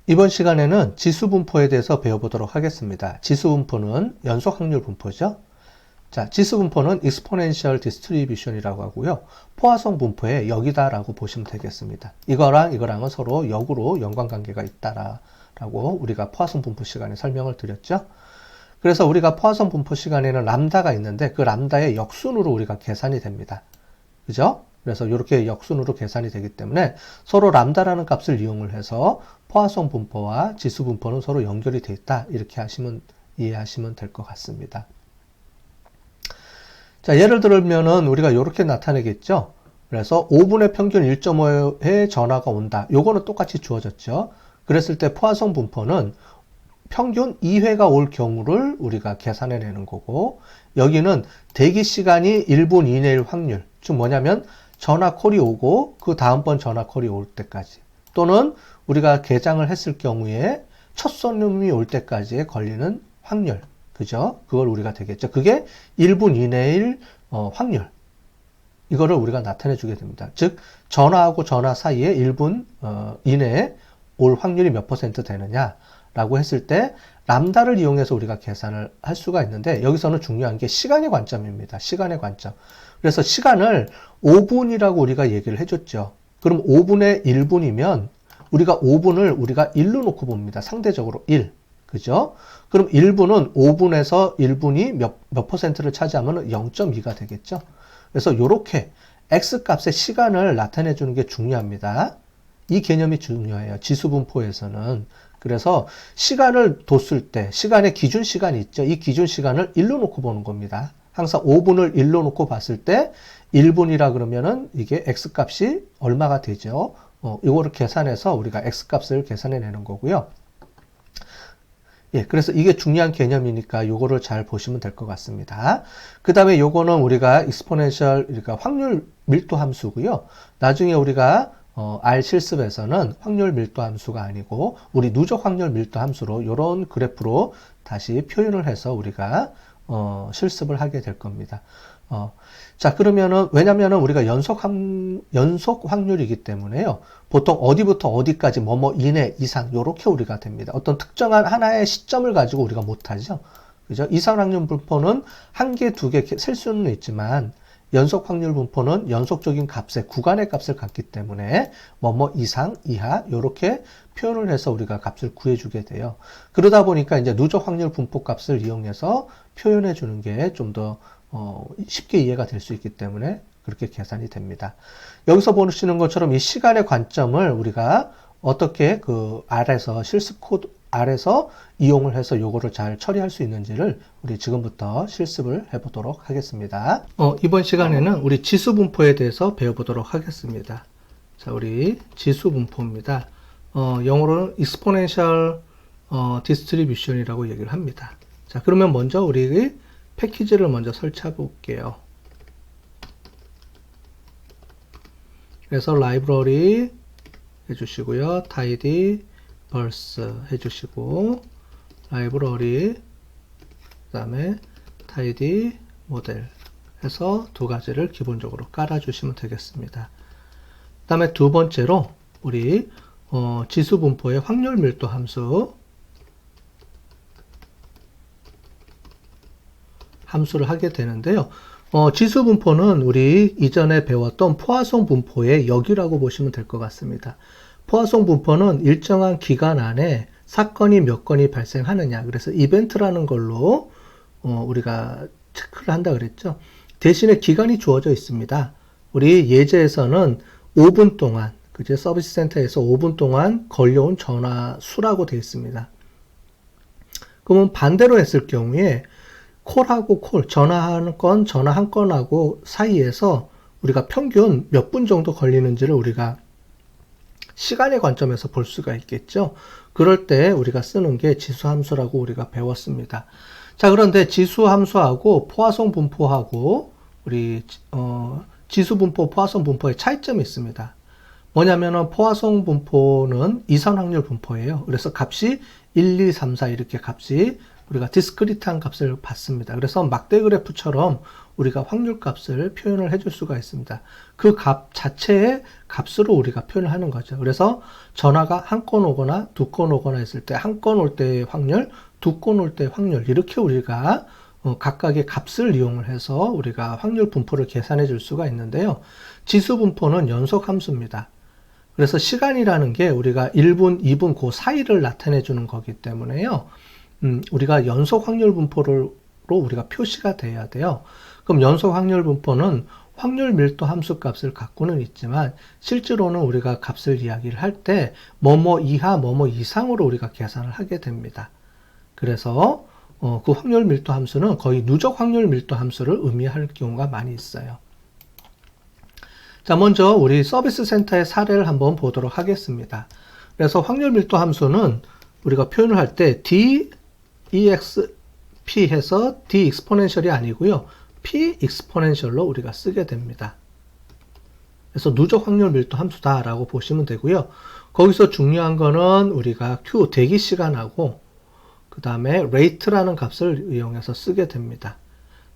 이번 시간에는 지수 분포에 대해서 배워보도록 하겠습니다. 지수 분포는 연속 확률 분포죠. 자, 지수 분포는 exponential distribution이라고 하고요. 포화성 분포의 역이다라고 보시면 되겠습니다. 이거랑 이거랑은 서로 역으로 연관관계가 있다라고 우리가 포화성 분포 시간에 설명을 드렸죠. 그래서 우리가 포화성 분포 시간에는 람다가 있는데 그 람다의 역순으로 우리가 계산이 됩니다. 그죠? 그래서 이렇게 역순으로 계산이 되기 때문에 서로 람다라는 값을 이용을 해서 포화성 분포와 지수 분포는 서로 연결이 되어 있다. 이렇게 이해하시면 될 것 같습니다. 자, 예를 들면은 우리가 이렇게 나타내겠죠? 그래서 5분의 평균 1.5의 전화가 온다. 요거는 똑같이 주어졌죠? 그랬을 때 포화성 분포는 평균 2회가 올 경우를 우리가 계산해내는 거고, 여기는 대기 시간이 1분 이내일 확률. 즉 뭐냐면 전화 콜이 오고 그 다음번 전화 콜이 올 때까지, 또는 우리가 개장을 했을 경우에 첫 손님이 올 때까지에 걸리는 확률. 그죠? 그걸 우리가 되겠죠. 그게 1분 이내일 확률. 이거를 우리가 나타내 주게 됩니다. 즉 전화하고 전화 사이에 1분 이내에 올 확률이 몇 % 되느냐라고 했을 때 람다를 이용해서 우리가 계산을 할 수가 있는데, 여기서는 중요한 게 시간의 관점입니다. 시간의 관점. 그래서 시간을 5분이라고 우리가 얘기를 해줬죠. 그럼 5분의 1분이면 우리가 5분을 우리가 1로 놓고 봅니다. 상대적으로 1. 그죠? 그럼 1분은 5분에서 1분이 몇 %를 차지하면 0.2가 되겠죠? 그래서 이렇게 X값의 시간을 나타내 주는 게 중요합니다. 이 개념이 중요해요. 지수 분포에서는. 그래서 시간을 뒀을 때 시간의 기준 시간이 있죠. 이 기준 시간을 1로 놓고 보는 겁니다. 항상 5분을 1로 놓고 봤을 때 1분이라 그러면은 이게 X값이 얼마가 되죠? 이거를 계산해서 우리가 X값을 계산해 내는 거고요. 예, 그래서 이게 중요한 개념이니까 요거를 잘 보시면 될 것 같습니다. 그 다음에 요거는 우리가 exponential, 그러니까 확률 밀도 함수고요. 나중에 우리가 R 실습에서는 확률 밀도 함수가 아니고 우리 누적 확률 밀도 함수로 요런 그래프로 다시 표현을 해서 우리가 실습을 하게 될 겁니다. 자, 그러면은, 왜냐면은 우리가 연속 확률이기 때문에요. 보통 어디부터 어디까지 뭐뭐 이내, 이상, 요렇게 우리가 됩니다. 어떤 특정한 하나의 시점을 가지고 우리가 못하죠. 그죠? 이상 확률 분포는 한 개, 두 개 셀 수는 있지만, 연속 확률 분포는 연속적인 값의 구간의 값을 갖기 때문에 뭐뭐 이상, 이하, 요렇게 표현을 해서 우리가 값을 구해주게 돼요. 그러다 보니까 이제 누적 확률 분포 값을 이용해서 표현해 주는 게 좀 더 쉽게 이해가 될 수 있기 때문에 그렇게 계산이 됩니다. 여기서 보시는 것처럼 이 시간의 관점을 우리가 어떻게 그 R에서 실습 코드 R에서 이용을 해서 요거를 잘 처리할 수 있는지를 우리 지금부터 실습을 해보도록 하겠습니다. 이번 시간에는 우리 지수 분포에 대해서 배워보도록 하겠습니다. 자, 우리 지수 분포입니다. 영어로는 exponential distribution이라고 얘기를 합니다. 자, 그러면 먼저 우리 패키지를 먼저 설치해 볼게요. 그래서 라이브러리 해주시고요. tidy verse 해주시고, 라이브러리, 그 다음에 tidy model 해서 두 가지를 기본적으로 깔아주시면 되겠습니다. 그 다음에 두 번째로 우리 지수 분포의 확률 밀도 함수를 하게 되는데요. 지수 분포는 우리 이전에 배웠던 포화성 분포의 역이라고 보시면 될 것 같습니다. 포화성 분포는 일정한 기간 안에 사건이 몇 건이 발생하느냐, 그래서 이벤트라는 걸로 우리가 체크를 한다 그랬죠. 대신에 기간이 주어져 있습니다. 우리 예제에서는 5분 동안, 그제 서비스 센터에서 5분 동안 걸려온 전화 수라고 되어 있습니다. 그러면 반대로 했을 경우에 콜하고 전화 한 건하고 사이에서 우리가 평균 몇 분 정도 걸리는지를 우리가 시간의 관점에서 볼 수가 있겠죠. 그럴 때 우리가 쓰는 게 지수 함수라고 우리가 배웠습니다. 자, 그런데 지수 함수하고 포화성 분포하고 우리 지수 분포, 포화성 분포의 차이점이 있습니다. 뭐냐면은 포화성 분포는 이산 확률 분포예요. 그래서 값이 1, 2, 3, 4 이렇게 값이 우리가 디스크리트한 값을 받습니다. 그래서 막대 그래프처럼 우리가 확률 값을 표현을 해줄 수가 있습니다. 그 값 자체의 값으로 우리가 표현을 하는 거죠. 그래서 전화가 한 건 오거나 두 건 오거나 했을 때 한 건 올 때의 확률, 두 건 올 때의 확률 이렇게 우리가 각각의 값을 이용을 해서 우리가 확률 분포를 계산해 줄 수가 있는데요. 지수 분포는 연속 함수입니다. 그래서 시간이라는 게 우리가 1분, 2분 그 사이를 나타내 주는 거기 때문에요. 우리가 연속 확률 분포로 우리가 표시가 돼야 돼요. 그럼 연속 확률 분포는 확률 밀도 함수 값을 갖고는 있지만 실제로는 우리가 값을 이야기를 할 때 뭐뭐 이하, 뭐뭐 이상으로 우리가 계산을 하게 됩니다. 그래서 그 확률 밀도 함수는 거의 누적 확률 밀도 함수를 의미할 경우가 많이 있어요. 자, 먼저 우리 서비스 센터의 사례를 한번 보도록 하겠습니다. 그래서 확률 밀도 함수는 우리가 표현을 할 때 DEXP 해서 D 익스포넨셜이 아니고요. P 익스포넨셜로 우리가 쓰게 됩니다. 그래서 누적 확률 밀도 함수다라고 보시면 되고요. 거기서 중요한 거는 우리가 Q 대기 시간하고 그 다음에 레이트라는 값을 이용해서 쓰게 됩니다.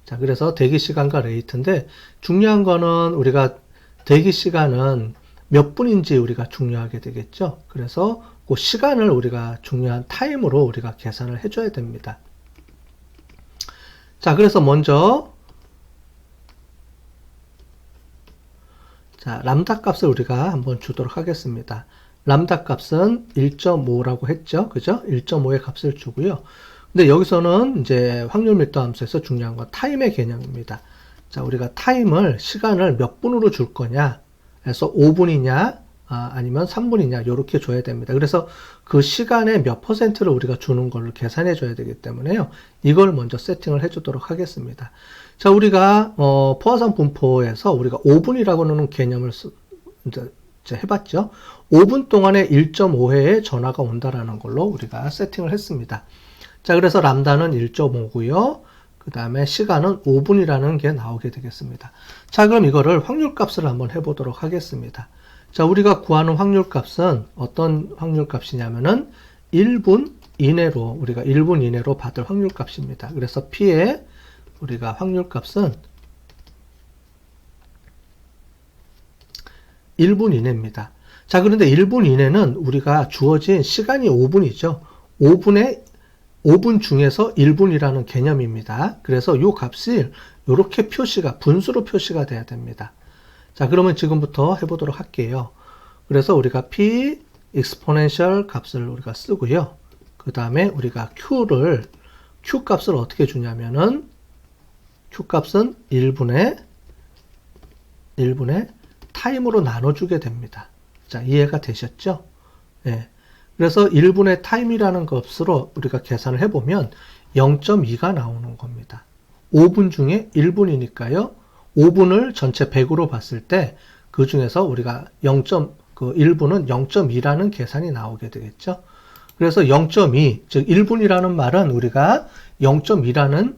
자, 그래서 대기 시간과 레이트인데 중요한 거는 우리가 대기 시간은 몇 분인지 우리가 중요하게 되겠죠. 그래서 그 시간을 우리가 중요한 타임으로 우리가 계산을 해줘야 됩니다. 자, 그래서 먼저 자, 람다 값을 우리가 한번 주도록 하겠습니다. 람다 값은 1.5라고 했죠. 그죠? 1.5의 값을 주고요. 근데 여기서는 이제 확률 밀도 함수에서 중요한 건 타임의 개념입니다. 자, 우리가 타임을, 시간을 몇 분으로 줄 거냐 해서 5분이냐, 아니면 3분이냐, 이렇게 줘야 됩니다. 그래서 그 시간의 몇 %를 우리가 주는 걸로 계산해 줘야 되기 때문에요. 이걸 먼저 세팅을 해 주도록 하겠습니다. 자, 우리가, 포화산 분포에서 우리가 5분이라고는 개념을 이제 해봤죠. 5분 동안에 1.5회의 전화가 온다라는 걸로 우리가 세팅을 했습니다. 자, 그래서 람다는 1.5고요. 그 다음에 시간은 5분이라는 게 나오게 되겠습니다. 자, 그럼 이거를 확률 값을 한번 해보도록 하겠습니다. 자, 우리가 구하는 확률 값은 어떤 확률 값이냐면은 1분 이내로, 우리가 1분 이내로 받을 확률 값입니다. 그래서 P의 우리가 확률 값은 1분 이내입니다. 자, 그런데 1분 이내는 우리가 주어진 시간이 5분이죠. 5분 중에서 1분이라는 개념입니다. 그래서 이 값이 이렇게 표시가, 분수로 표시가 돼야 됩니다. 자, 그러면 지금부터 해보도록 할게요. 그래서 우리가 P exponential 값을 우리가 쓰고요. 그 다음에 우리가 Q 값을 어떻게 주냐면은 Q 값은 1분의 타임으로 나눠주게 됩니다. 자, 이해가 되셨죠? 네. 그래서 1분의 타임이라는 값으로 우리가 계산을 해보면 0.2가 나오는 겁니다. 5분 중에 1분이니까요. 5분을 전체 100으로 봤을 때 그 중에서 우리가 1분은 0.2라는 계산이 나오게 되겠죠. 그래서 0.2, 즉 1분이라는 말은 우리가 0.2라는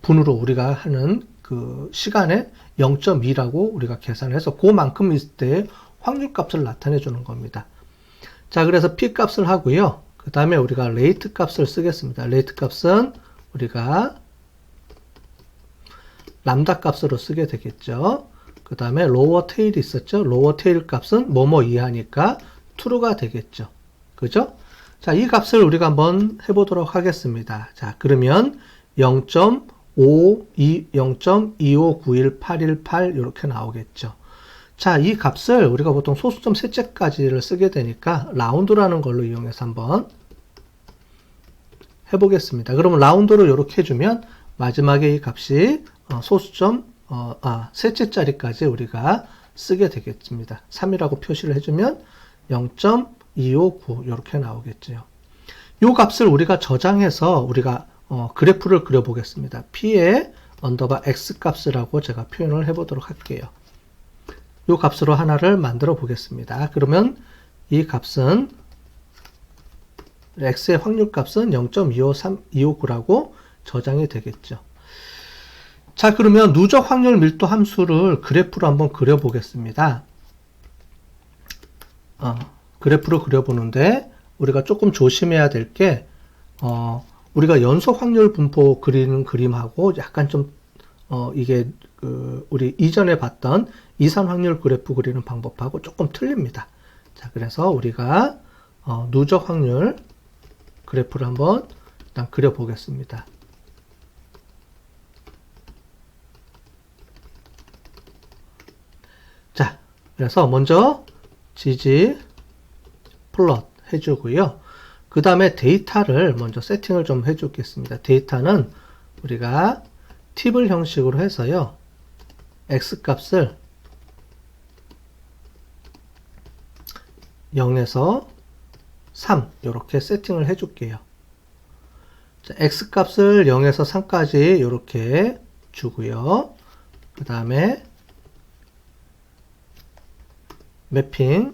분으로 우리가 하는 그 시간에 0.2라고 우리가 계산을 해서 그만큼 있을 때 확률 값을 나타내 주는 겁니다. 자, 그래서 P 값을 하고요. 그 다음에 우리가 레이트 값을 쓰겠습니다. 레이트 값은 우리가 람다 값으로 쓰게 되겠죠. 그 다음에 로워 테일이 있었죠. 로워 테일 값은 뭐뭐 이하니까 true가 되겠죠. 그죠? 자, 이 값을 우리가 한번 해보도록 하겠습니다. 자, 그러면 0.2591818 이렇게 나오겠죠. 자, 이 값을 우리가 보통 소수점 셋째까지를 쓰게 되니까 라운드라는 걸로 이용해서 한번 해보겠습니다. 그러면 라운드로 이렇게 해주면 마지막에 이 값이 소수점 셋째짜리까지 우리가 쓰게 되겠습니다. 3이라고 표시를 해주면 0.259 이렇게 나오겠죠. 이 값을 우리가 저장해서 우리가 그래프를 그려보겠습니다. P의 언더바 X 값이라고 제가 표현을 해보도록 할게요. 이 값으로 하나를 만들어 보겠습니다. 그러면 이 값은 X의 확률 값은 0.259라고 저장이 되겠죠. 자, 그러면 누적 확률 밀도 함수를 그래프로 한번 그려보겠습니다. 그래프를 그려보는데 우리가 조금 조심해야 될 게 우리가 연속 확률 분포 그리는 그림하고 약간 좀 이게 우리 이전에 봤던 이산 확률 그래프 그리는 방법하고 조금 틀립니다. 자, 그래서 우리가 누적 확률 그래프를 한번 일단 그려 보겠습니다. 자, 그래서 먼저 지지 플롯 해주고요. 그 다음에 데이터를 먼저 세팅을 좀 해주겠습니다. 데이터는 우리가 팁을 형식으로 해서요. x 값을 0에서 3 이렇게 세팅을 해줄게요. 자, x 값을 0에서 3까지 이렇게 주고요. 그 다음에 매핑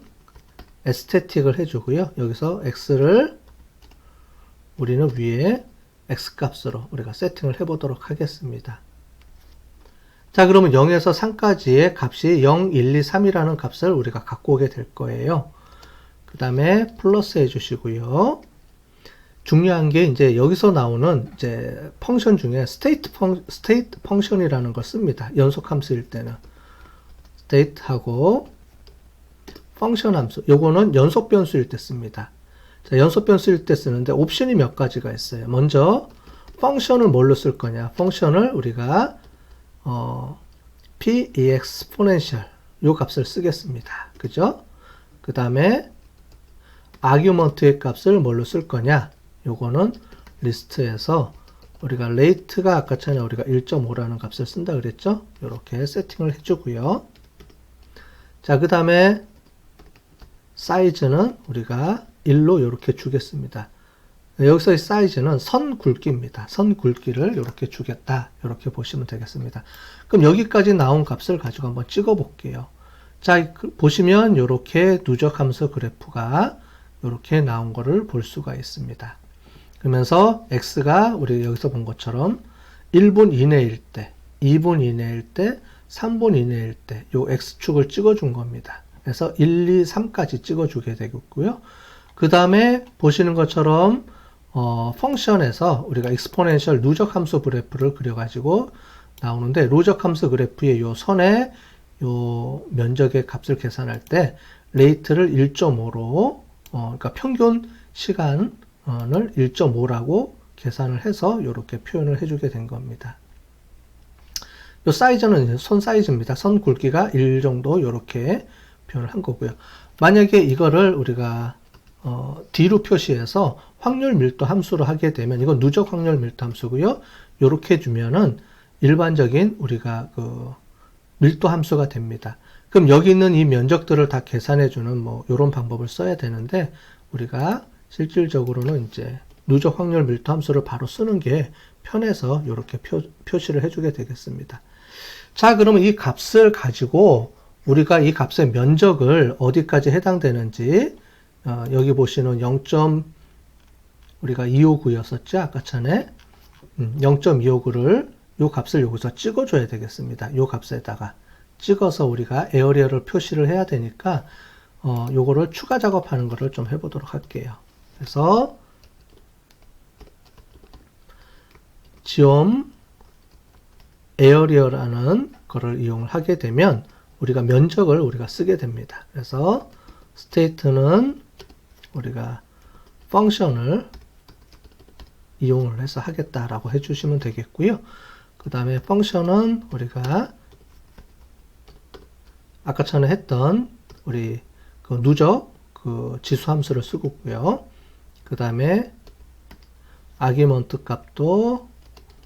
에스테틱을 해주고요. 여기서 x를 우리는 위에 x 값으로 우리가 세팅을 해보도록 하겠습니다. 자, 그러면 0에서 3까지의 값이 0, 1, 2, 3이라는 값을 우리가 갖고 오게 될 거예요. 그 다음에 플러스 해주시고요. 중요한 게 이제 여기서 나오는 이제 펑션 중에 스테이트 펑션이라는 걸 씁니다. 연속 함수일 때는 스테이트하고 펑션 함수, 요거는 연속 변수일 때 씁니다. 자, 연속 변수일 때 쓰는데 옵션이 몇 가지가 있어요. 먼저 펑션을 뭘로 쓸 거냐? 펑션을 우리가 p exponential 요 값을 쓰겠습니다. 그죠? 그 다음에 아규먼트의 값을 뭘로 쓸 거냐? 요거는 리스트에서 우리가 레이트가 아까 전에 우리가 1.5라는 값을 쓴다 그랬죠? 요렇게 세팅을 해주고요. 자, 그 다음에 사이즈는 우리가 1로 이렇게 주겠습니다. 여기서의 사이즈는 선 굵기입니다. 선 굵기를 이렇게 주겠다. 이렇게 보시면 되겠습니다. 그럼 여기까지 나온 값을 가지고 한번 찍어 볼게요. 자, 보시면 이렇게 누적 함수 그래프가 이렇게 나온 거를 볼 수가 있습니다. 그러면서 x가 우리 여기서 본 것처럼 1분 이내일 때, 2분 이내일 때, 3분 이내일 때 이 x축을 찍어 준 겁니다. 그래서 1, 2, 3까지 찍어주게 되겠고요. 그 다음에 보시는 것처럼 펑션에서 우리가 exponential 누적 함수 그래프를 그려가지고 나오는데 누적 함수 그래프의 요 선에 요 면적의 값을 계산할 때 레이트를 1.5로 그러니까 평균 시간을 1.5라고 계산을 해서 이렇게 표현을 해주게 된 겁니다. 요 사이즈는 선 사이즈입니다. 선 굵기가 1 정도 이렇게 표현을 한 거고요. 만약에 이거를 우리가 D로 표시해서 확률 밀도 함수로 하게 되면 이건 누적 확률 밀도 함수고요. 이렇게 주면은 일반적인 우리가 그 밀도 함수가 됩니다. 그럼 여기 있는 이 면적들을 다 계산해 주는 뭐 이런 방법을 써야 되는데 우리가 실질적으로는 이제 누적 확률 밀도 함수를 바로 쓰는 게 편해서 이렇게 표시를 해주게 되겠습니다. 자, 그러면 이 값을 가지고 우리가 이 값의 면적을 어디까지 해당되는지 여기 보시는 0. 우리가 259였었죠 아까 전에 0.259를 요 값을 여기서 찍어줘야 되겠습니다. 요 값에다가 찍어서 우리가 에어리어를 표시를 해야 되니까 요거를 추가 작업하는 거를 좀 해보도록 할게요. 그래서 지옴 에어리어라는 거를 이용을 하게 되면 우리가 면적을 우리가 쓰게 됩니다. 그래서 스테이트는 우리가 펑션을 이용을 해서 하겠다라고 해주시면 되겠고요. 그 다음에 펑션은 우리가 아까 전에 했던 우리 그 누적 그 지수 함수를 쓰고요. 그 다음에 아규먼트 값도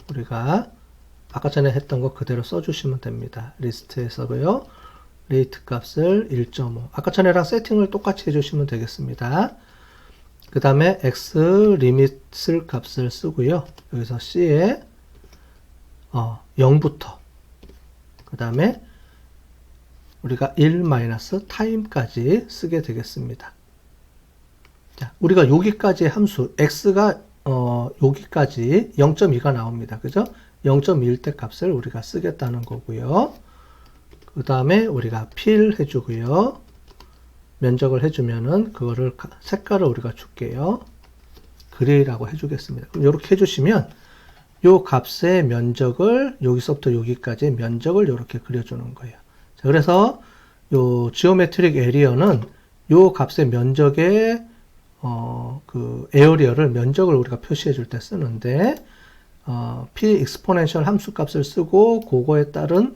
우리가 아까 전에 했던 거 그대로 써주시면 됩니다. 리스트에서고요. 레이트 값을 1.5 아까 전에랑 세팅을 똑같이 해주시면 되겠습니다. 그 다음에 x 리밋을 값을 쓰고요. 여기서 c에 0부터 그 다음에 우리가 1 마이너스 타임까지 쓰게 되겠습니다. 자, 우리가 여기까지 함수 x가 여기까지 0.2가 나옵니다. 그죠? 0.1 때 값을 우리가 쓰겠다는 거고요. 그 다음에 우리가 필 해주고요. 면적을 해주면은 그거를 색깔을 우리가 줄게요. 그레이라고 해주겠습니다. 그럼 이렇게 해주시면 요 값의 면적을 여기서부터 여기까지의 면적을 이렇게 그려주는 거예요. 자, 그래서 요 지오메트릭 에리어는 요 값의 면적의 그 에어리어를 면적을 우리가 표시해 줄 때 쓰는데 p 익스포넨셜 함수 값을 쓰고 그거에 따른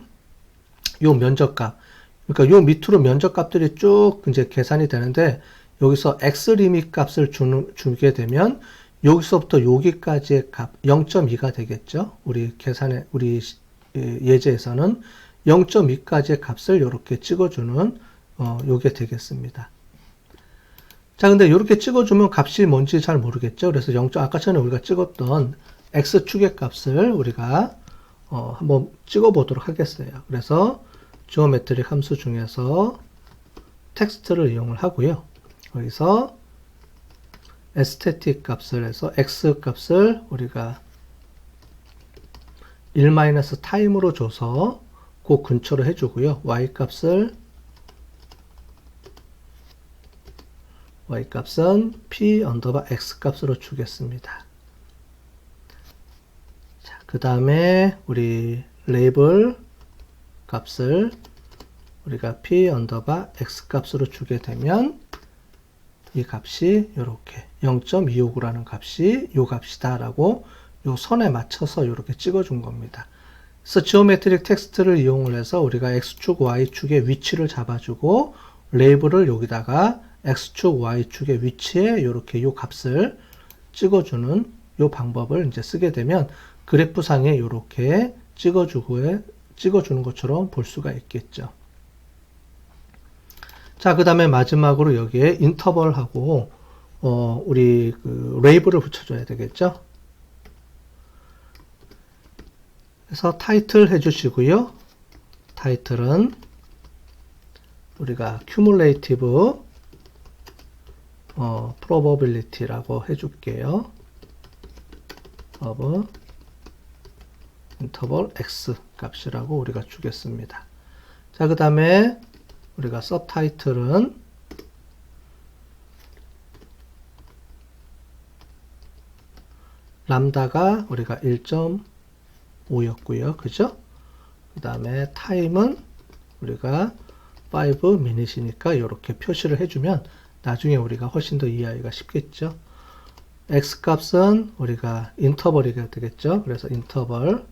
요 면적값, 그러니까 요 밑으로 면적값들이 쭉 이제 계산이 되는데 여기서 x 리밋 값을 주게 되면 여기서부터 여기까지의 값 0.2가 되겠죠. 우리 예제에서는 0.2까지의 값을 이렇게 찍어주는 요게 되겠습니다. 자, 근데 이렇게 찍어주면 값이 뭔지 잘 모르겠죠. 그래서 아까 전에 우리가 찍었던 x축의 값을 우리가 한번 찍어보도록 하겠어요. 그래서 지오메트릭 함수 중에서 텍스트를 이용을 하고요. 여기서 에스테틱 값을 해서 x 값을 우리가 1-타임으로 줘서 그 근처로 해주고요. y 값은 p 언더바 x 값으로 주겠습니다. 자, 그 다음에 우리 레이블 값을 우리가 p 언더바 x 값으로 주게 되면 이 값이 이렇게 0.259라는 값이 요 값이다 라고 요 선에 맞춰서 이렇게 찍어준 겁니다. 그래서 지오메트릭 텍스트를 이용을 해서 우리가 x축, y축의 위치를 잡아주고 레이블을 여기다가 x축, y축의 위치에 이렇게 요 값을 찍어주는 요 방법을 이제 쓰게 되면 그래프상에 이렇게 찍어주는 것처럼 볼 수가 있겠죠. 자, 그 다음에 마지막으로 여기에 인터벌하고 우리 그 레이블을 붙여줘야 되겠죠. 그래서 타이틀 해주시고요. 타이틀은 우리가 cumulative probability라고 해줄게요. of interval x 값이라고 우리가 주겠습니다. 자, 그 다음에 우리가 서브타이틀은 람다가 우리가 1.5였고요. 그죠? 그 다음에 타임은 우리가 5 minutes이니까 이렇게 표시를 해주면 나중에 우리가 훨씬 더 이해하기가 쉽겠죠. x 값은 우리가 인터벌이 되겠죠. 그래서 인터벌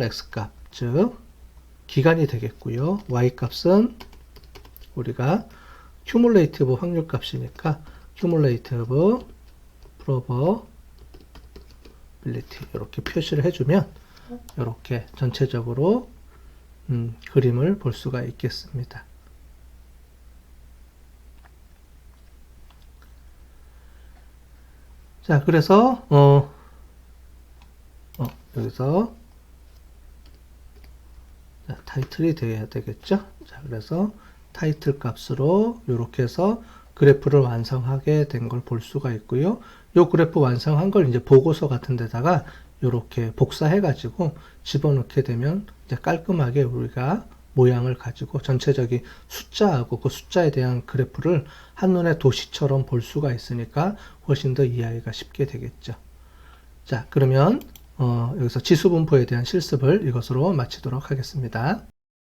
x 값, 즉 기간이 되겠고요. y 값은 우리가 cumulative 확률 값이니까 cumulative probability 이렇게 표시를 해주면 이렇게 전체적으로 그림을 볼 수가 있겠습니다. 자, 그래서 여기서 타이틀이 돼야 되겠죠. 자, 그래서 타이틀 값으로 이렇게 해서 그래프를 완성하게 된 걸 볼 수가 있고요. 이 그래프 완성한 걸 이제 보고서 같은 데다가 이렇게 복사해 가지고 집어넣게 되면 이제 깔끔하게 우리가 모양을 가지고 전체적인 숫자하고 그 숫자에 대한 그래프를 한눈에 도시처럼 볼 수가 있으니까 훨씬 더 이해하기가 쉽게 되겠죠. 자, 그러면 여기서 지수분포에 대한 실습을 이것으로 마치도록 하겠습니다.